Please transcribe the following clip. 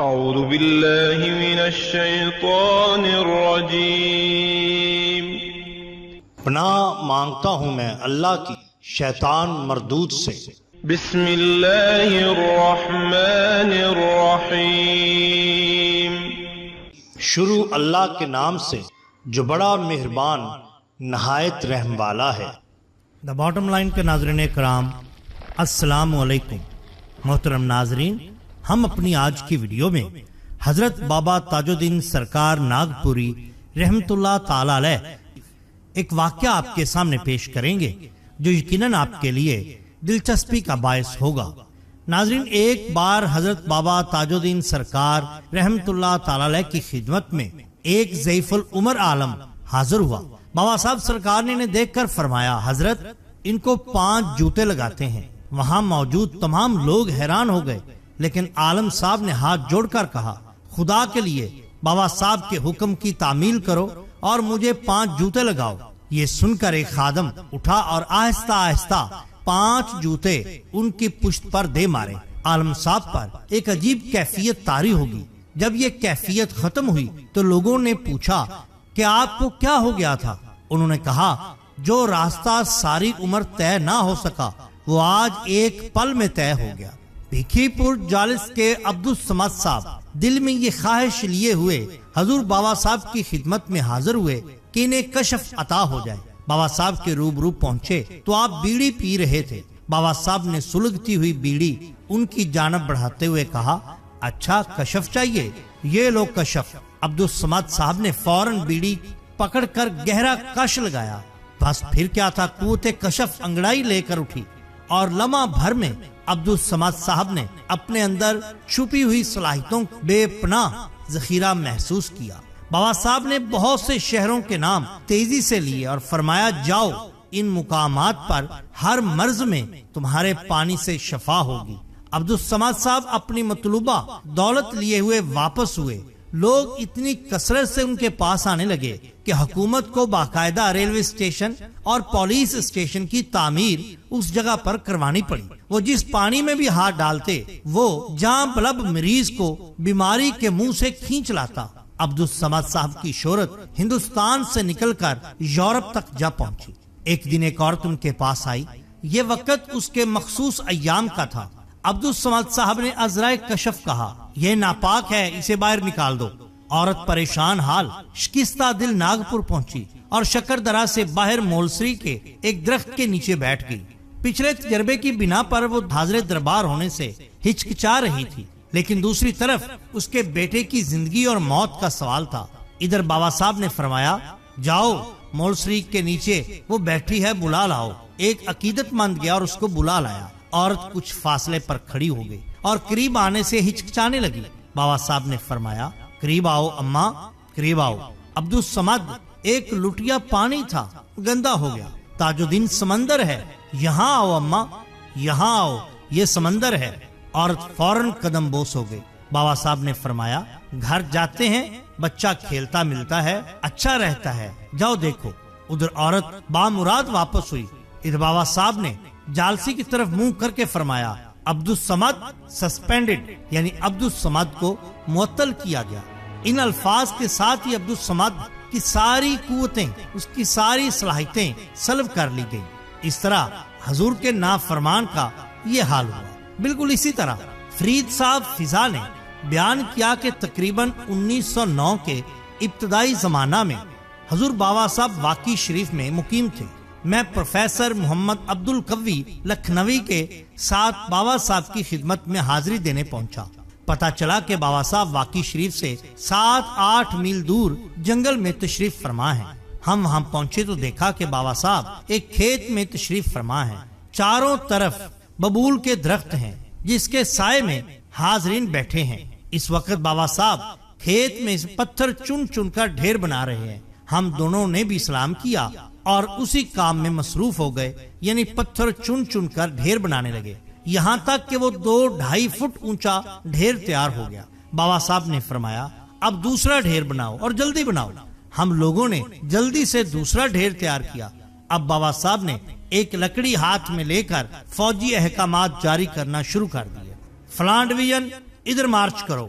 اعوذ باللہ من الشیطان الرجیم۔ پناہ مانگتا ہوں میں اللہ کی شیطان مردود سے۔ بسم اللہ الرحمن الرحیم۔ شروع اللہ کے نام سے جو بڑا مہربان نہایت رحم والا ہے۔ دا باٹم لائن کے ناظرین کرام، السلام علیکم۔ محترم ناظرین، ہم اپنی آج کی ویڈیو میں حضرت بابا تاج الدین سرکار ناگپوری رحمت اللہ تعالی علیہ ایک واقعہ آپ کے سامنے پیش کریں گے جو یقیناً آپ کے لیے دلچسپی کا باعث ہوگا۔ ناظرین، ایک بار حضرت بابا تاج الدین سرکار رحمت اللہ تعالی علیہ کی خدمت میں ایک ضعیف العمر عالم حاضر ہوا۔ بابا صاحب سرکار نے انہیں دیکھ کر فرمایا، حضرت ان کو 5 جوتے لگاتے ہیں۔ وہاں موجود تمام لوگ حیران ہو گئے، لیکن عالم صاحب نے ہاتھ جوڑ کر کہا، خدا کے لیے بابا صاحب کے حکم کی تعمیل کرو اور مجھے 5 جوتے لگاؤ۔ یہ سن کر ایک خادم اٹھا اور آہستہ آہستہ 5 جوتے ان کی پشت پر دے مارے۔ عالم صاحب پر ایک عجیب کیفیت طاری ہوگی۔ جب یہ کیفیت ختم ہوئی تو لوگوں نے پوچھا کہ آپ کو کیا ہو گیا تھا؟ انہوں نے کہا، جو راستہ ساری عمر طے نہ ہو سکا وہ آج ایک پل میں طے ہو گیا۔ بھیکھی پور جالس کے عبدالصمد صاحب دل میں یہ خواہش لیے ہوئے حضور بابا صاحب کی خدمت میں حاضر ہوئے کہ انہیں کشف عطا ہو جائے۔ بابا صاحب کے روبرو پہنچے تو آپ بیڑی پی رہے تھے۔ بابا صاحب نے سلگتی ہوئی بیڑی ان کی جانب بڑھاتے ہوئے کہا، اچھا کشف چاہیے، یہ لو کشف۔ عبدالصمد صاحب نے فوراً بیڑی پکڑ کر گہرا کش لگایا۔ بس پھر کیا تھا، قوت کشف انگڑائی لے کر اٹھی اور لمحہ بھر میں عبدالصمد صاحب نے اپنے اندر چھپی ہوئی صلاحیتوں بے پناہ ذخیرہ محسوس کیا۔ بابا صاحب نے بہت سے شہروں کے نام تیزی سے لیے اور فرمایا، جاؤ ان مقامات پر ہر مرض میں تمہارے پانی سے شفا ہوگی۔ عبدالصمد صاحب اپنی مطلوبہ دولت لیے ہوئے واپس ہوئے۔ لوگ اتنی کثرت سے ان کے پاس آنے لگے کہ حکومت کو باقاعدہ ریلوے اسٹیشن اور پولیس اسٹیشن کی تعمیر اس جگہ پر کروانی پڑی۔ وہ جس پانی میں بھی ہاتھ ڈالتے وہ جاں بلب مریض کو بیماری کے منہ سے کھینچ لاتا۔ عبدالصمد صاحب کی شہرت ہندوستان سے نکل کر یورپ تک جا پہنچی۔ ایک دن ایک عورت ان کے پاس آئی۔ یہ وقت اس کے مخصوص ایام کا تھا۔ عبدالصمد صاحب نے عذرائے کشف کہا، یہ ناپاک ہے، اسے باہر نکال دو۔ عورت پریشان حال شکستہ دل ناگپور پہنچی اور شکردرا سے باہر مولسری کے ایک درخت کے نیچے بیٹھ گئی۔ پچھلے تجربے کی بنا پر وہ حاضر دربار ہونے سے ہچکچا رہی تھی، لیکن دوسری طرف اس کے بیٹے کی زندگی اور موت کا سوال تھا۔ ادھر بابا صاحب نے فرمایا، جاؤ مولسری کے نیچے وہ بیٹھی ہے، بلا لاؤ۔ ایک عقیدت مند گیا اور اس کو بلا لایا۔ عورت کچھ فاصلے پر کھڑی ہو گئی اور قریب آنے سے ہچکچانے لگی۔ بابا صاحب نے فرمایا، قریب آؤ اماں، قریب آؤ۔ عبدالصمد ایک لٹیا پانی تھا، گندا ہو گیا۔ تاج الدین سمندر ہے، یہاں آؤ اماں، یہاں آؤ، یہ سمندر ہے۔ عورت فوراً قدم بوس ہو گئی۔ بابا صاحب نے فرمایا، گھر جاتے ہیں، بچہ کھیلتا ملتا ہے، اچھا رہتا ہے، جاؤ دیکھو۔ ادھر عورت بامراد واپس ہوئی۔ ادھر بابا صاحب نے جالسی کی طرف منہ کر کے فرمایا، عبدالصمد سسپینڈڈ، یعنی عبدالصمد کو معطل کیا گیا۔ ان الفاظ کے ساتھ ہی عبدالصمد کی ساری قوتیں، اس کی ساری صلاحیتیں سلب کر لی گئی۔ اس طرح حضور کے نافرمان کا یہ حال ہوا۔ بالکل اسی طرح فرید صاحب فضا نے بیان کیا کہ تقریباً 1909 کے ابتدائی زمانہ میں حضور بابا صاحب واقعی شریف میں مقیم تھے۔ میں پروفیسر محمد عبدالقوی لکھنوی کے ساتھ بابا صاحب کی خدمت میں حاضری دینے پہنچا۔ پتہ چلا کہ بابا صاحب واقعی شریف سے 7-8 میل دور جنگل میں تشریف فرما ہیں۔ ہم وہاں پہنچے تو دیکھا کہ بابا صاحب ایک کھیت میں تشریف فرما ہیں۔ چاروں طرف ببول کے درخت ہیں جس کے سائے میں حاضرین بیٹھے ہیں۔ اس وقت بابا صاحب کھیت میں پتھر چن چن کر ڈھیر بنا رہے ہیں۔ ہم دونوں نے بھی سلام کیا اور اسی کام میں مصروف ہو گئے، یعنی پتھر چن چن کر ڈھیر بنانے لگے، یہاں تک کہ وہ 2-2.5 فٹ اونچا ڈھیر تیار ہو گیا۔ بابا صاحب نے فرمایا، اب دوسرا ڈھیر بناؤ اور جلدی بناؤ۔ ہم لوگوں نے جلدی سے دوسرا ڈھیر تیار کیا۔ اب بابا صاحب نے ایک لکڑی ہاتھ میں لے کر فوجی احکامات جاری کرنا شروع کر دیے۔ فلاں ڈویژن ادھر مارچ کرو،